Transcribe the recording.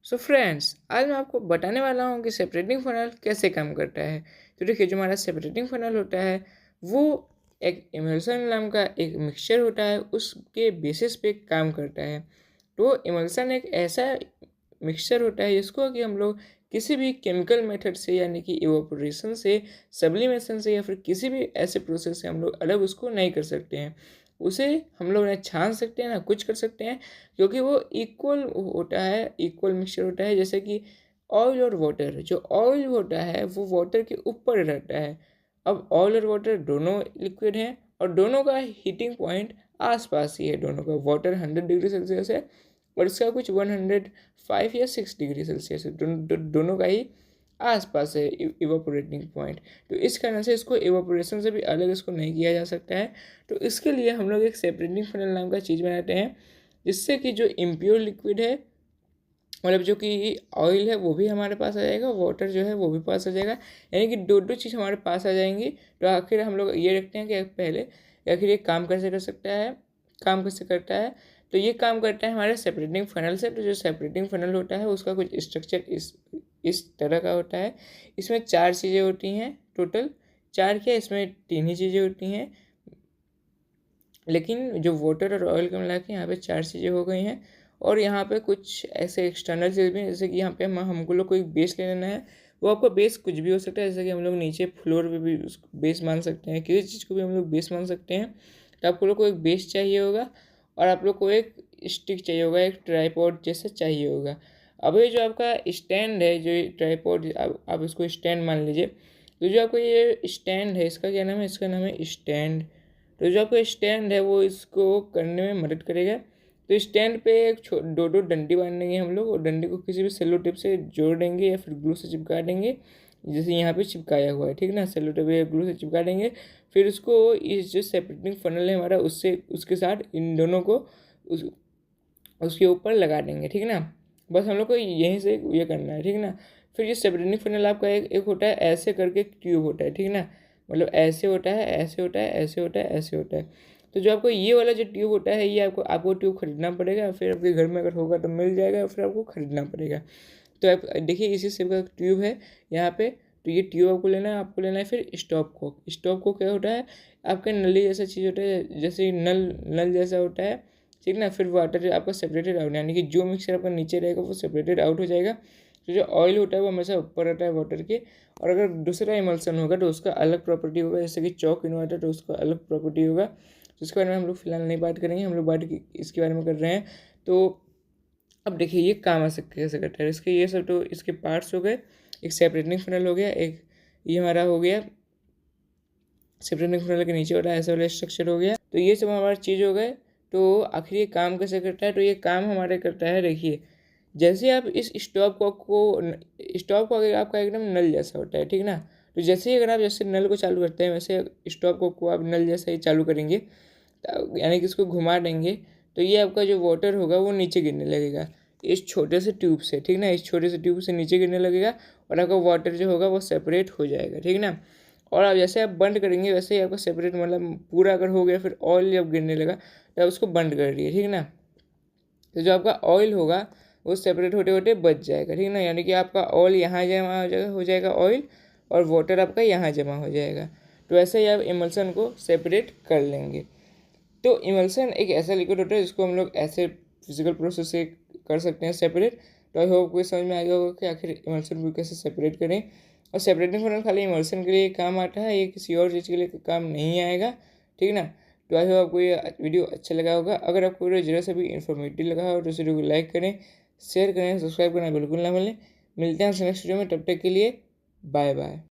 So friends, आज मैं आपको बताने वाला हूँ कि सेपरेटिंग फ़नल कैसे काम करता है। तो देखिए, जो हमारा सेपरेटिंग फ़नल होता है वो एक इमल्सन नाम का एक मिक्सचर होता है, उसके बेसिस पे काम करता है। तो इमल्सन एक ऐसा मिक्सचर होता है जिसको कि हम लोग किसी भी केमिकल मेथड से, यानी कि इवापोरेशन से, सब्लिमेशन से, या फिर किसी भी ऐसे प्रोसेस से हम लोग अलग उसको नहीं कर सकते हैं। उसे हम लोग ना छान सकते हैं ना कुछ कर सकते हैं, क्योंकि वो इक्वल होता है, इक्वल मिक्सचर होता है। जैसे कि ऑयल और वाटर, जो ऑयल होता है वो वाटर के ऊपर रहता है। अब ऑयल और वाटर दोनों लिक्विड हैं और दोनों का हीटिंग पॉइंट आसपास ही है। दोनों का वाटर 100 डिग्री सेल्सियस है और इसका कुछ 105 या 6 डिग्री सेल्सियस है। दोनों का ही आसपास है इवापोरेटिंग पॉइंट। तो इस कारण से इसको इवापोरेशन से भी अलग इसको नहीं किया जा सकता है। तो इसके लिए हम लोग एक सेपरेटिंग फनल नाम का चीज़ बनाते हैं, जिससे कि जो इम्प्योर लिक्विड है, मतलब जो कि ऑयल है, वो भी हमारे पास आ जाएगा, वाटर जो है वो भी पास आ जाएगा, यानी कि दो दो चीज़ हमारे पास आ जाएंगी। तो आखिर हम लोग ये रखते हैं कि पहले आखिर ये काम कैसे कर सकता है, काम कैसे करता है। तो ये काम करता है हमारे सेपरेटिंग फनल से। तो जो सेपरेटिंग फनल होता है उसका कुछ स्ट्रक्चर इस तरह का होता है। इसमें 4 चीज़ें होती हैं टोटल। 4 क्या, इसमें 3 ही चीज़ें होती हैं, लेकिन जो वाटर और ऑयल को मिला के यहाँ पे 4 चीज़ें हो गई हैं। और यहाँ पे कुछ ऐसे एक्सटर्नल चीज़ भी हैं, जैसे कि यहाँ पे हमको लोग कोई बेस ले लेना है। वो आपका बेस कुछ भी हो सकता है, जैसे कि हम लोग नीचे फ्लोर पे भी उसको बेस मान सकते हैं, किसी चीज़ को भी हम लोग बेस मान सकते हैं। तो आपको लोग को एक बेस चाहिए होगा और आप लोग को एक स्टिक चाहिए होगा, एक ट्राईपॉड जैसा चाहिए होगा। अब ये जो आपका स्टैंड है, जो ट्राईपॉड, आप इसको स्टैंड मान लीजिए। तो जो आपको ये स्टैंड है, इसका क्या नाम है, इसका नाम है स्टैंड। तो जो आपका स्टैंड है वो इसको करने में मदद करेगा। तो स्टैंड पे एक दो दो डंडी बांध देंगे हम लोग, और डंडी को किसी भी सेलो टेप से जोड़ देंगे या फिर ग्लू से चिपका देंगे, जैसे यहाँ पे चिपकाया हुआ है, ठीक ना। सेलो टेप या ग्लू से चिपका देंगे। फिर उसको इस जो सेपरेटिंग फनल है हमारा, उससे उसके साथ इन दोनों को उसके ऊपर लगा देंगे, ठीक ना। बस हम लोग को यहीं से ये करना है, ठीक ना। फिर ये सेपरेटिंग फनल आपका एक होता है ऐसे करके, ट्यूब होता है, ठीक ना। मतलब ऐसे होता है, ऐसे होता है, ऐसे होता है, ऐसे होता है। तो जो आपको ये वाला जो ट्यूब होता है, ये आपको ट्यूब खरीदना पड़ेगा। फिर आपके घर में अगर होगा तो मिल जाएगा, फिर आपको खरीदना पड़ेगा। तो आप देखिए, इसी से का ट्यूब है यहाँ पे। तो ये ट्यूब आपको लेना है। फिर स्टॉप को क्या होता है, आपका नली जैसा चीज़ होता है, जैसे नल नल जैसा होता है, ठीक ना। फिर वाटर आपका सेपरेटेड आउट, यानी कि जो मिक्सर आपका नीचे रहेगा वो सेपरेटेड आउट हो जाएगा। तो जो ऑयल होता है वो हमेशा ऊपर रहता है वाटर के। और अगर दूसरा इमल्सन होगा तो उसका अलग प्रॉपर्टी होगा, जैसे कि चौक इन्वर्टर, तो उसका अलग प्रॉपर्टी होगा। तो इसके बारे में हम लोग फिलहाल नहीं बात करेंगे, हम लोग बात इसके बारे में कर रहे हैं। तो अब देखिए ये काम कैसे करता है। इसके ये सब तो इसके पार्ट्स हो गए। एक सेपरेटिंग फनल हो गया, एक ये हमारा हो गया सेपरेटिंग फनल के नीचे वाला ऐसा वाला स्ट्रक्चर हो गया। तो ये सब हमारा चीज़ हो गए। तो आखिर ये काम कैसे करता है, तो ये काम हमारे करता है, देखिए, जैसे आप इस स्टॉप को अगर आपका एकदम नल जैसा होता है, ठीक ना। तो जैसे ही अगर आप जैसे नल को चालू करते हैं, वैसे स्टॉप को आप नल जैसा ही चालू करेंगे, यानी कि इसको घुमा देंगे, तो ये आपका जो वाटर होगा वो नीचे गिरने लगेगा इस छोटे से ट्यूब से, ठीक ना। इस छोटे से ट्यूब से नीचे गिरने लगेगा और आपका वाटर जो होगा वो सेपरेट हो जाएगा, ठीक ना। और आप जैसे आप बंद करेंगे वैसे ही आपका सेपरेट, मतलब पूरा अगर हो गया, फिर ऑयल जब गिरने लगा तब उसको बंद कर दिए, ठीक ना। तो जो आपका ऑयल होगा वो सेपरेट होते होते बच जाएगा, ठीक ना। यानी कि आपका ऑयल यहाँ जमा हो जाएगा ऑयल, और वाटर आपका यहाँ जमा हो जाएगा। तो ऐसे ही आप इमल्सन को सेपरेट कर लेंगे। तो इमल्सन एक ऐसा लिक्विड होता है जिसको हम लोग ऐसे फिजिकल प्रोसेस से कर सकते हैं सेपरेट। तो आई होप कोई समझ में आ गया होगा कि आखिर इमल्सन को कैसे सेपरेट करें। और सेपरेटिंग फनल खाली इमल्सन के लिए काम आता है, ये किसी और चीज़ के लिए काम नहीं आएगा, ठीक ना। तो आई होप आपको ये वीडियो अच्छा लगा होगा। अगर आपको वीडियो जरा सा भी इन्फॉर्मेटिव लगा हो तो इस वीडियो को लाइक करें, शेयर करें, सब्सक्राइब करना बिल्कुल ना भूलें। मिलते हैं नेक्स्ट वीडियो में, तब तक के लिए बाय बाय।